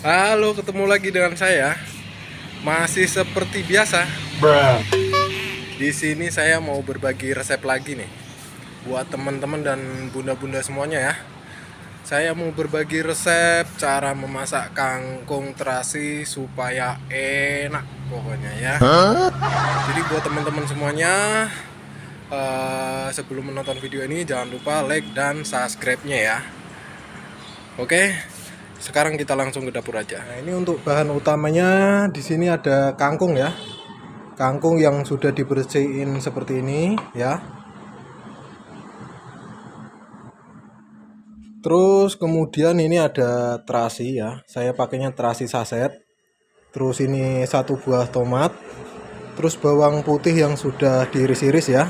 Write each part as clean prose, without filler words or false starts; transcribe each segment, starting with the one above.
Halo, ketemu lagi dengan saya. Masih seperti biasa. Di sini saya mau berbagi resep lagi nih buat teman-teman dan bunda-bunda semuanya ya. Saya mau berbagi resep cara memasak kangkung terasi supaya enak pokoknya ya. Jadi buat teman-teman semuanya, sebelum menonton video ini jangan lupa like dan subscribe-nya ya. Oke, sekarang kita langsung ke dapur aja. Nah, ini untuk bahan utamanya di sini ada kangkung ya. Kangkung yang sudah dibersihin seperti ini ya. Terus kemudian ini ada terasi ya. Saya pakainya terasi saset. Terus ini satu buah tomat. Terus bawang putih yang sudah diiris-iris ya.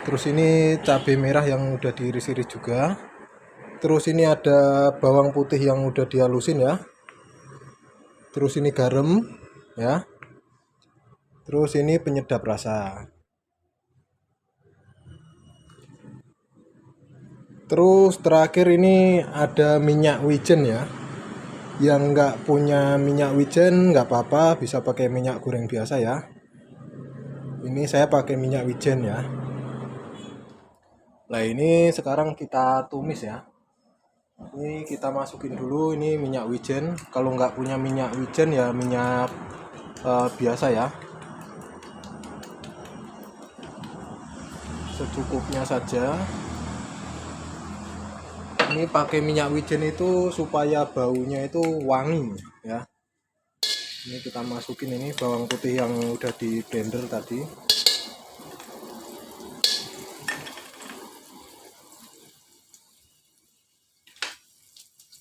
Terus ini cabai merah yang udah diiris-iris juga. Terus ini ada bawang putih yang udah dihalusin ya. Terus ini garam ya. Terus ini penyedap rasa. Terus terakhir ini ada minyak wijen ya. Yang nggak punya minyak wijen nggak apa-apa, bisa pakai minyak goreng biasa ya. Ini saya pakai minyak wijen ya. Nah ini sekarang kita tumis ya. Ini kita masukin dulu ini minyak wijen. Kalau nggak punya minyak wijen ya minyak biasa ya. Secukupnya saja. Ini pakai minyak wijen itu supaya baunya itu wangi ya. Ini kita masukin ini bawang putih yang udah di blender tadi.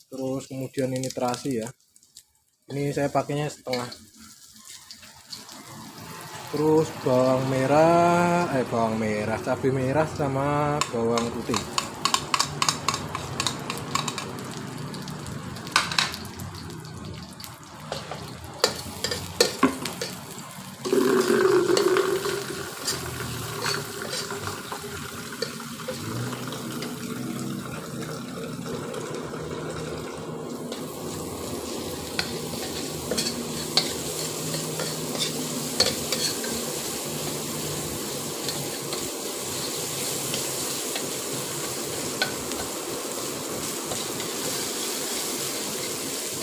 Terus kemudian ini terasi ya. Ini saya pakainya setengah. Terus bawang merah, cabai merah sama bawang putih.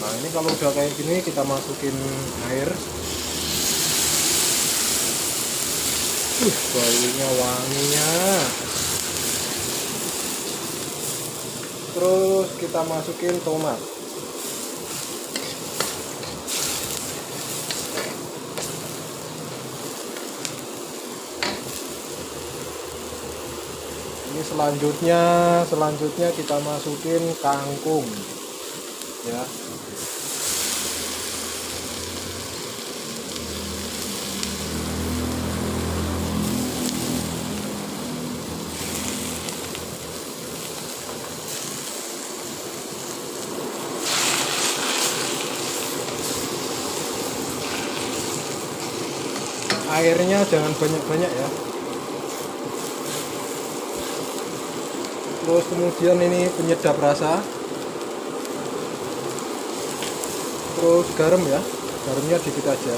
Nah ini kalau udah kayak gini kita masukin air. Baunya wanginya. Terus kita masukin tomat. Ini selanjutnya kita masukin kangkung ya. Airnya jangan banyak-banyak ya. Terus kemudian ini penyedap rasa. Terus garam ya. Garamnya dikit aja.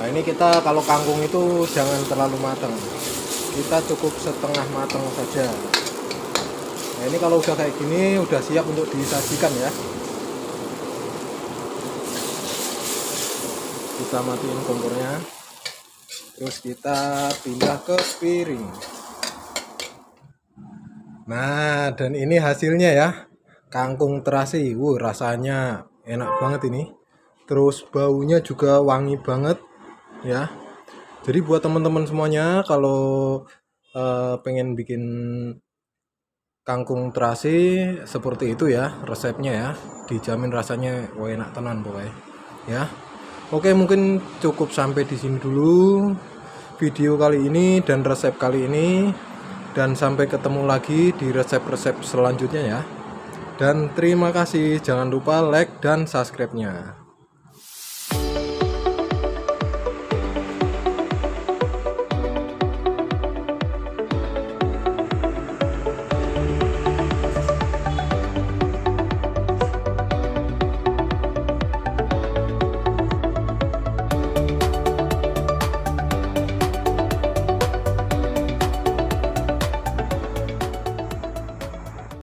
Nah ini kita kalau kangkung itu jangan terlalu matang, kita cukup setengah matang saja. Nah ini kalau udah kayak gini udah siap untuk disajikan ya. Kita matiin kompornya, terus kita pindah ke piring. Nah, dan ini hasilnya ya, kangkung terasi. Rasanya enak banget ini. Terus baunya juga wangi banget ya. Jadi buat teman-teman semuanya, kalau pengen bikin kangkung terasi seperti itu ya resepnya ya, dijamin rasanya enak tenan pokoknya ya. Oke, mungkin cukup sampai di sini dulu video kali ini dan resep kali ini, dan sampai ketemu lagi di resep-resep selanjutnya ya. Dan terima kasih, jangan lupa like dan subscribe-nya.